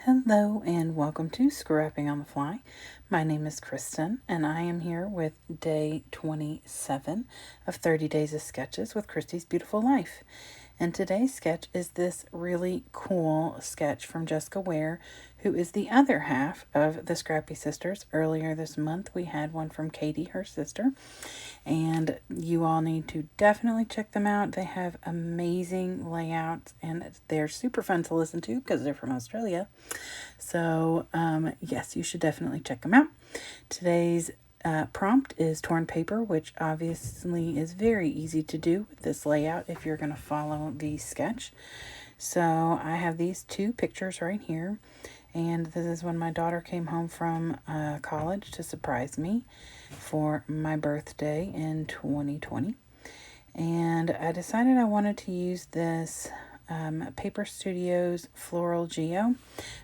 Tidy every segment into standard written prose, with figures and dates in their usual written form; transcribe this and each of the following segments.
Hello and welcome to Scrapping on the Fly. My name is Kristen and I am here with day 27 of 30 Days of Sketches with Christy's Beautiful Life. And today's sketch is this really cool sketch from Jessica Ware, who is the other half of the Scrappy sisters. Earlier this month we had one from Katie, her sister, and you all need to definitely check them out. They have amazing layouts and they're super fun to listen to because they're from Australia. So yes, you should definitely check them out. Today's prompt is torn paper, which obviously is very easy to do with this layout if you're going to follow the sketch. So I have these two pictures right here, and this is when my daughter came home from college to surprise me for my birthday in 2020. And I decided I wanted to use this Paper Studios Floral Geo. I'm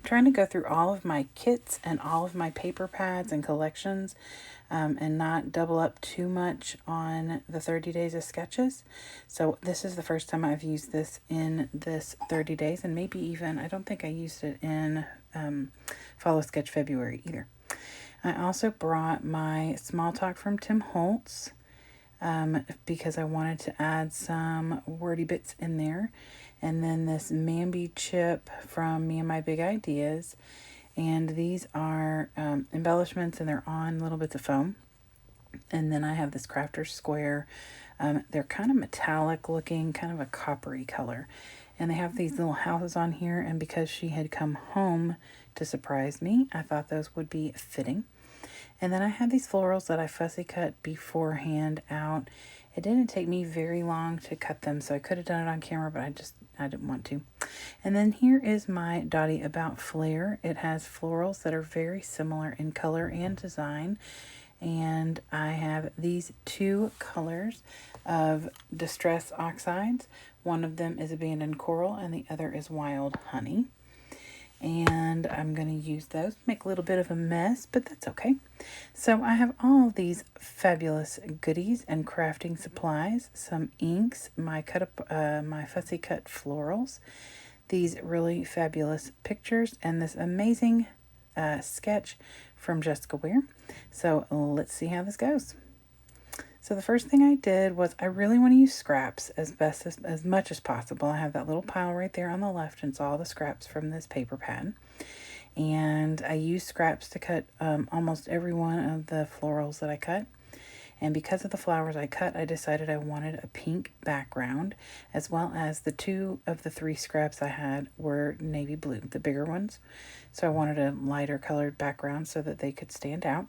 trying to go through all of my kits and all of my paper pads and collections and not double up too much on the 30 days of sketches. So this is the first time I've used this in this 30 days, and maybe even, I don't think I used it in Follow Sketch February either. I also brought my Small Talk from Tim Holtz because I wanted to add some wordy bits in there. And then this Mamby chip from Me and My Big Ideas. And these are embellishments, and they're on little bits of foam. And then I have this Crafter's Square. They're kind of metallic looking, kind of a coppery color. And they have these little houses on here. And because she had come home to surprise me, I thought those would be fitting. And then I have these florals that I fussy cut beforehand out. It didn't take me very long to cut them, so I could have done it on camera, but I didn't want to. And then here is my Dottie About Flair. It has florals that are very similar in color and design. And I have these two colors of Distress Oxides. One of them is Abandoned Coral and the other is Wild Honey. And I'm going to use those, make a little bit of a mess, but that's okay. So I have all of these fabulous goodies and crafting supplies, some inks, my fussy cut florals, these really fabulous pictures, and this amazing sketch from Jessica Ware. So let's see how this goes. So the first thing I did was I really want to use scraps as much as possible. I have that little pile right there on the left, and it's all the scraps from this paper pad. And I used scraps to cut almost every one of the florals that I cut. And because of the flowers I cut, I decided I wanted a pink background, as well as the two of the three scraps I had were navy blue, the bigger ones. So I wanted a lighter colored background so that they could stand out.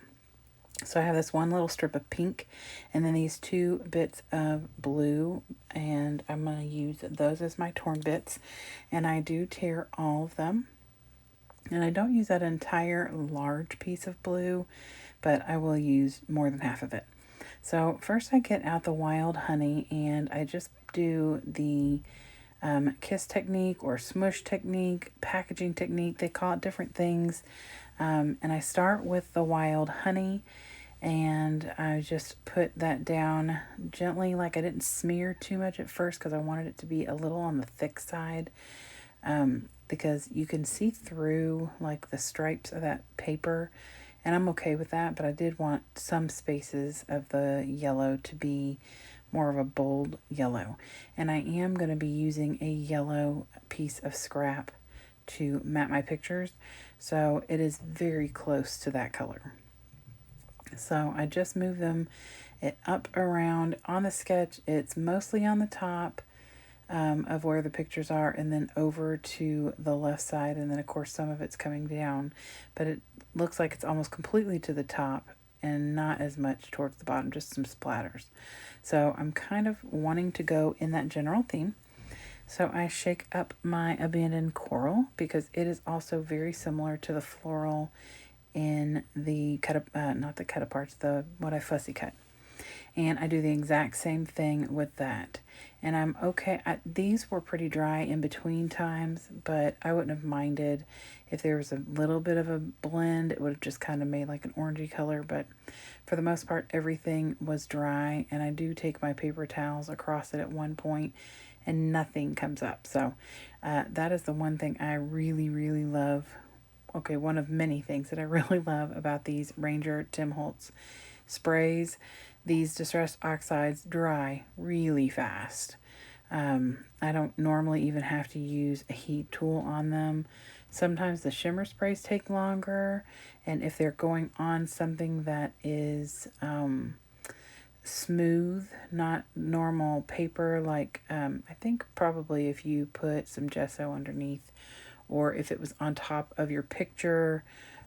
So I have this one little strip of pink and then these two bits of blue, and I'm going to use those as my torn bits. And I do tear all of them. And I don't use that entire large piece of blue, but I will use more than half of it. So first I get out the Wild Honey and I just do the kiss technique or smush technique, packaging technique. They call it different things. And I start with the Wild Honey, and I just put that down gently, like I didn't smear too much at first because I wanted it to be a little on the thick side, because you can see through like the stripes of that paper, and I'm okay with that, but I did want some spaces of the yellow to be more of a bold yellow. And I am going to be using a yellow piece of scrap to map my pictures, so it is very close to that color. So I just move them up around on the sketch. It's mostly on the top of where the pictures are, and then over to the left side, and then of course some of it's coming down, but it looks like it's almost completely to the top and not as much towards the bottom, just some splatters. So I'm kind of wanting to go in that general theme. So I shake up my Abandoned Coral because it is also very similar to the floral in the not the cut aparts, what I fussy cut. And I do the exact same thing with that. And I'm okay. These were pretty dry in between times, but I wouldn't have minded if there was a little bit of a blend. It would have just kind of made like an orangey color, but for the most part, everything was dry. And I do take my paper towels across it at one point and nothing comes up. So that is the one thing I really, really love okay, one of many things that I really love about these Ranger Tim Holtz sprays. These distressed oxides dry really fast. I don't normally even have to use a heat tool on them. Sometimes the shimmer sprays take longer, and if they're going on something that is smooth, not normal paper, like I think probably if you put some gesso underneath, or if it was on top of your picture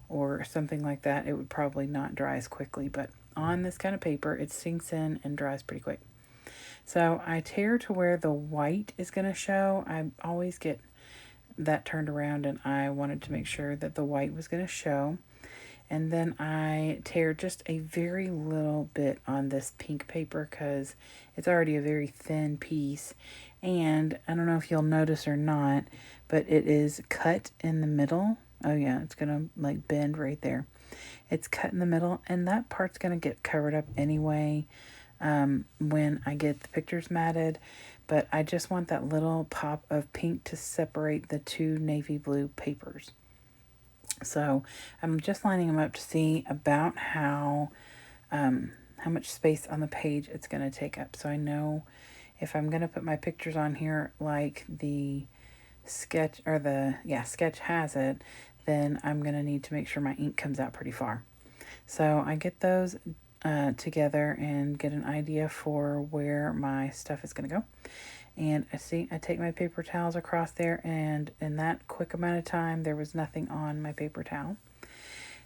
or something like that, it would probably not dry as quickly. But on this kind of paper, it sinks in and dries pretty quick. So I tear to where the white is going to show. I always get that turned around, and I wanted to make sure that the white was going to show. And then I tear just a very little bit on this pink paper because it's already a very thin piece. And I don't know if you'll notice or not, but it is cut in the middle. Oh yeah, it's going to like bend right there. It's cut in the middle, and that part's going to get covered up anyway when I get the pictures matted. But I just want that little pop of pink to separate the two navy blue papers. So I'm just lining them up to see about how much space on the page it's going to take up. So I know if I'm going to put my pictures on here like the sketch, or sketch has it, then I'm going to need to make sure my ink comes out pretty far. So I get those together and get an idea for where my stuff is going to go. And I take my paper towels across there, and in that quick amount of time, there was nothing on my paper towel.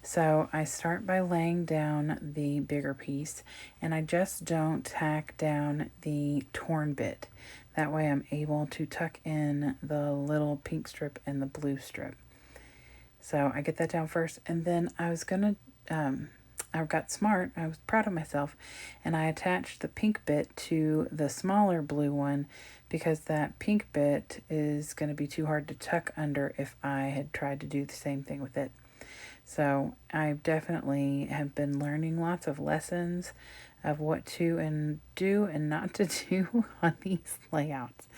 So I start by laying down the bigger piece, and I just don't tack down the torn bit. That way I'm able to tuck in the little pink strip and the blue strip. So I get that down first, and then I got smart. I was proud of myself, and I attached the pink bit to the smaller blue one because that pink bit is going to be too hard to tuck under if I had tried to do the same thing with it. So I definitely have been learning lots of lessons of what to and do and not to do on these layouts.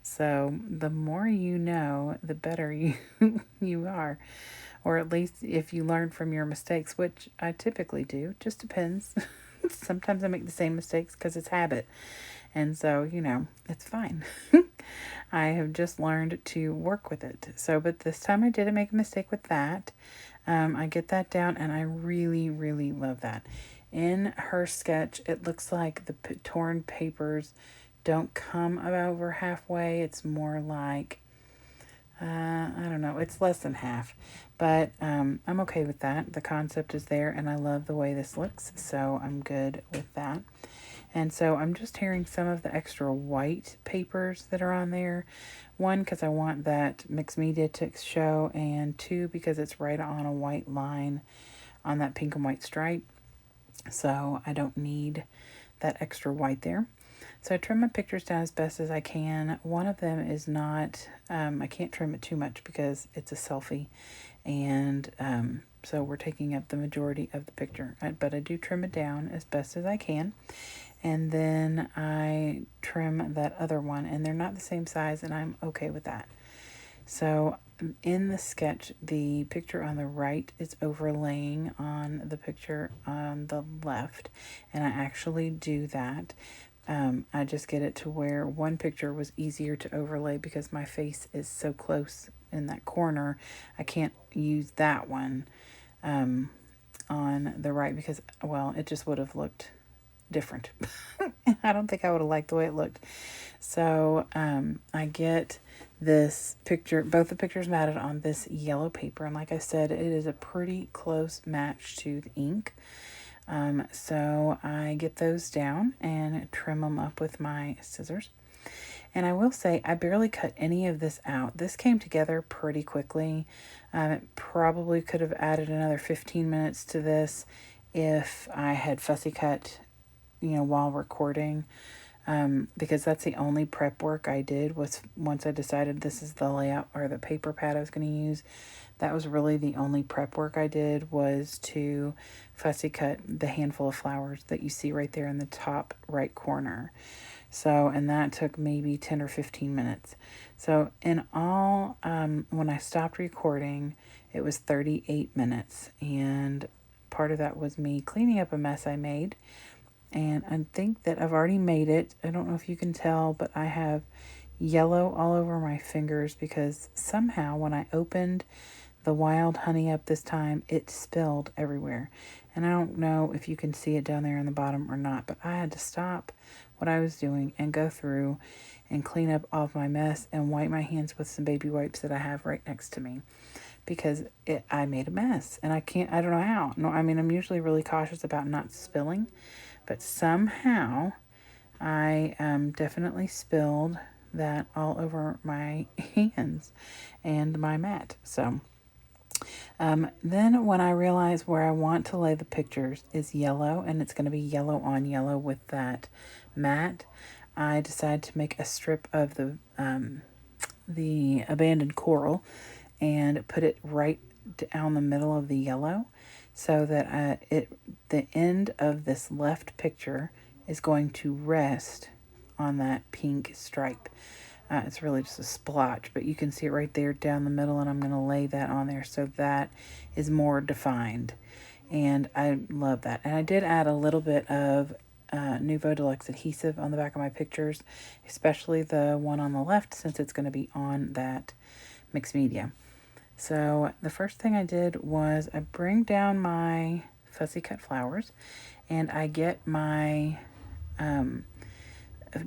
So the more you know, the better you are. Or at least if you learn from your mistakes, which I typically do, just depends. Sometimes I make the same mistakes because it's habit. And so, it's fine. I have just learned to work with it. So, but this time I didn't make a mistake with that. I get that down, and I really, really love that. In her sketch, it looks like the torn papers don't come about over halfway. It's more like, I don't know, it's less than half. But I'm okay with that. The concept is there, and I love the way this looks, so I'm good with that. And so I'm just tearing some of the extra white papers that are on there. One, because I want that mixed media to show, and two, because it's right on a white line on that pink and white stripe. So I don't need that extra white there. So I trim my pictures down as best as I can. One of them is not, I can't trim it too much because it's a selfie. And so we're taking up the majority of the picture. But I do trim it down as best as I can. And then I trim that other one, and they're not the same size, and I'm okay with that. So in the sketch, the picture on the right is overlaying on the picture on the left, and I actually do that. I just get it to where one picture was easier to overlay because my face is so close in that corner. I can't use that one on the right because, well, it just would have looked different. I don't think I would have liked the way it looked. So I get this picture, both the pictures matted on this yellow paper, and like I said, it is a pretty close match to the ink. So I get those down and trim them up with my scissors. And I will say, I barely cut any of this out. This came together pretty quickly. It probably could have added another 15 minutes to this if I had fussy cut, while recording. Because that's the only prep work I did was once I decided this is the layout or the paper pad I was going to use. That was really the only prep work I did, was to fussy cut the handful of flowers that you see right there in the top right corner. So, and that took maybe 10 or 15 minutes. So in all, when I stopped recording, it was 38 minutes. And part of that was me cleaning up a mess I made. And I think that I've already made it. I don't know if you can tell, but I have yellow all over my fingers because somehow when I opened the wild honey up this time, it spilled everywhere. And I don't know if you can see it down there in the bottom or not, but I had to stop what I was doing and go through and clean up all of my mess and wipe my hands with some baby wipes that I have right next to me because I made a mess and I don't know how. No, I mean, I'm usually really cautious about not spilling, but somehow I definitely spilled that all over my hands and my mat. So then when I realize where I want to lay the pictures is yellow, and it's going to be yellow on yellow with that mat, I decide to make a strip of the abandoned coral and put it right down the middle of the yellow so that the end of this left picture is going to rest on that pink stripe. It's really just a splotch, but you can see it right there down the middle, and I'm going to lay that on there so that is more defined. And I love that. And I did add a little bit of Nouveau Deluxe adhesive on the back of my pictures, especially the one on the left since it's going to be on that mixed media. So the first thing I did was I bring down my fussy cut flowers and I get my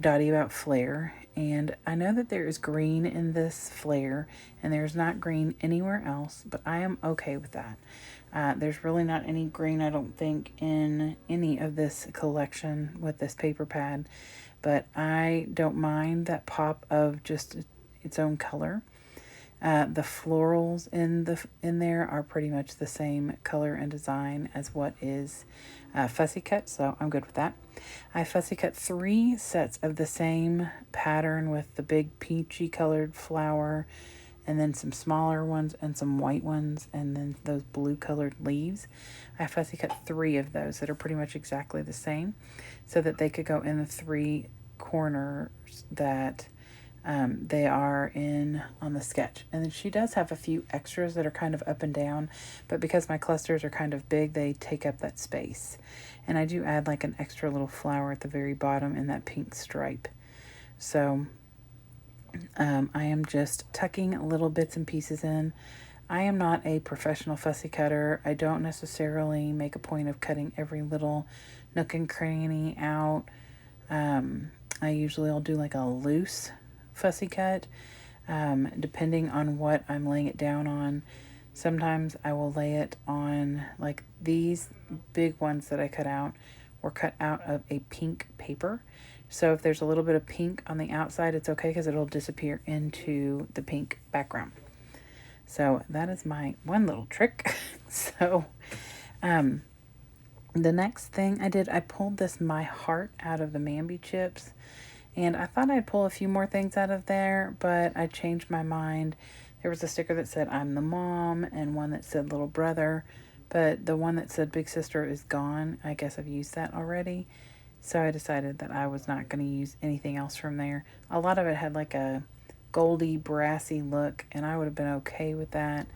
Dottie About Flare, and I know that there is green in this flare and there's not green anywhere else, but I am okay with that. There's really not any green, I don't think, in any of this collection with this paper pad, but I don't mind that pop of just its own color. The florals in there are pretty much the same color and design as what is fussy cut, so I'm good with that. I fussy cut 3 sets of the same pattern with the big peachy colored flower, and then some smaller ones and some white ones, and then those blue colored leaves. I fussy cut 3 of those that are pretty much exactly the same so that they could go in the 3 corners that they are in on the sketch. And then she does have a few extras that are kind of up and down, but because my clusters are kind of big, they take up that space. And I do add like an extra little flower at the very bottom in that pink stripe. So I am just tucking little bits and pieces in. I am not a professional fussy cutter. I don't necessarily make a point of cutting every little nook and cranny out. I usually will do like a loose fussy cut, depending on what I'm laying it down on. Sometimes I will lay it on, like these big ones that I cut out were cut out of a pink paper. So if there's a little bit of pink on the outside, it's okay because it'll disappear into the pink background. So that is my one little trick. So the next thing I did, I pulled this My Heart out of the Mambi chips. And I thought I'd pull a few more things out of there, but I changed my mind. There was a sticker that said I'm the mom and one that said little brother, but the one that said big sister is gone. I guess I've used that already. So I decided that I was not going to use anything else from there. A lot of it had like a goldy, brassy look, and I would have been okay with that.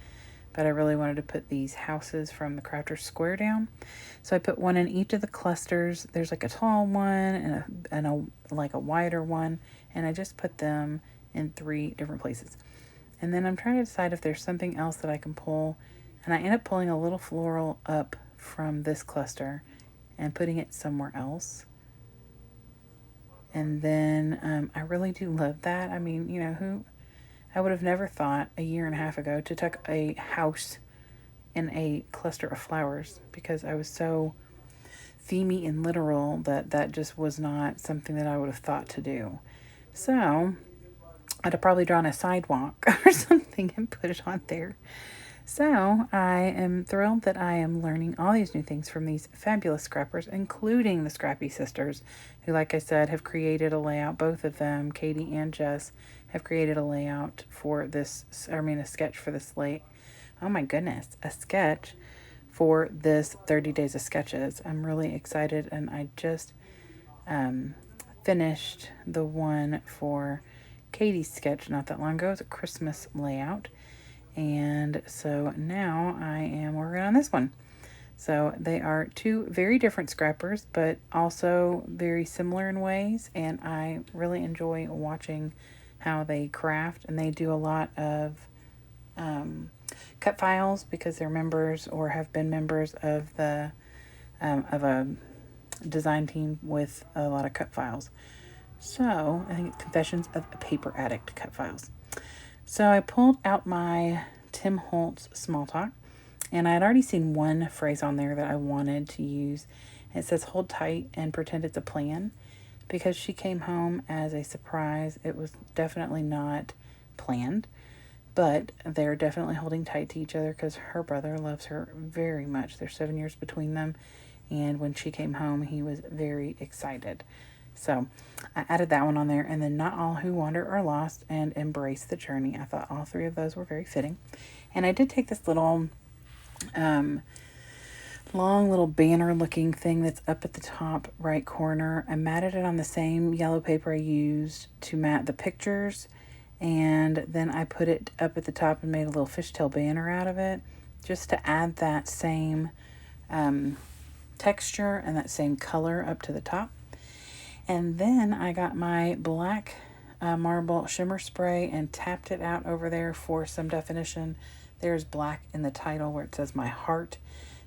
But I really wanted to put these houses from the Crafter's Square down. So I put one in each of the clusters. There's like a tall one and a like a wider one. And I just put them in 3 different places. And then I'm trying to decide if there's something else that I can pull. And I end up pulling a little floral up from this cluster and putting it somewhere else. And then I really do love that. I mean, you know, I would have never thought a year and a half ago to tuck a house in a cluster of flowers because I was so themey and literal that just was not something that I would have thought to do. So I'd have probably drawn a sidewalk or something and put it on there. So I am thrilled that I am learning all these new things from these fabulous scrappers, including the Scrappy sisters, who, like I said, have created a layout. Both of them, Katie and Jess, have created a layout for this, a sketch for this a sketch for this 30 Days of Sketches. I'm really excited, and I just finished the one for Katie's sketch not that long ago. It's a Christmas layout. And so now I am working on this one. So they are two very different scrappers, but also very similar in ways. And I really enjoy watching how they craft. And they do a lot of cut files because they're members or have been members of the of a design team with a lot of cut files. So I think it's Confessions of a Paper Addict cut files. So I pulled out my Tim Holtz Small Talk, and I had already seen one phrase on there that I wanted to use. It says, hold tight and pretend it's a plan, because she came home as a surprise. It was definitely not planned, but they're definitely holding tight to each other because her brother loves her very much. There's 7 years between them, and when she came home, he was very excited. So I added that one on there, and then Not All Who Wander Are Lost and Embrace the Journey. I thought all three of those were very fitting. And I did take this little long little banner looking thing that's up at the top right corner. I matted it on the same yellow paper I used to mat the pictures, and then I put it up at the top and made a little fishtail banner out of it just to add that same texture and that same color up to the top. And then I got my black marble shimmer spray and tapped it out over there for some definition. There's black in the title where it says my heart,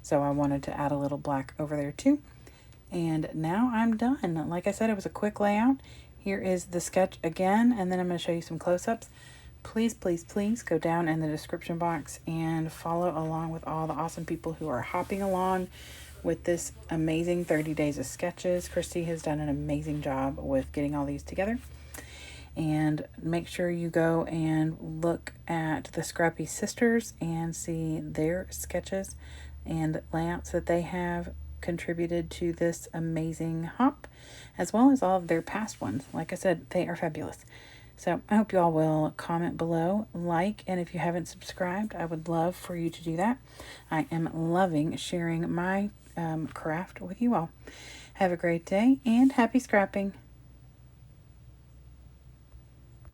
so I wanted to add a little black over there too. And now I'm done. Like I said, it was a quick layout. Here is the sketch again, and then I'm going to show you some close-ups. Please, please, please go down in the description box and follow along with all the awesome people who are hopping along with this amazing 30 days of sketches. Christy has done an amazing job with getting all these together. And make sure you go and look at the Scrappy sisters and see their sketches and layouts that they have contributed to this amazing hop, as well as all of their past ones. Like I said, they are fabulous. So I hope you all will comment below, like, and if you haven't subscribed, I would love for you to do that. I am loving sharing my craft with you all. Have a great day and happy scrapping.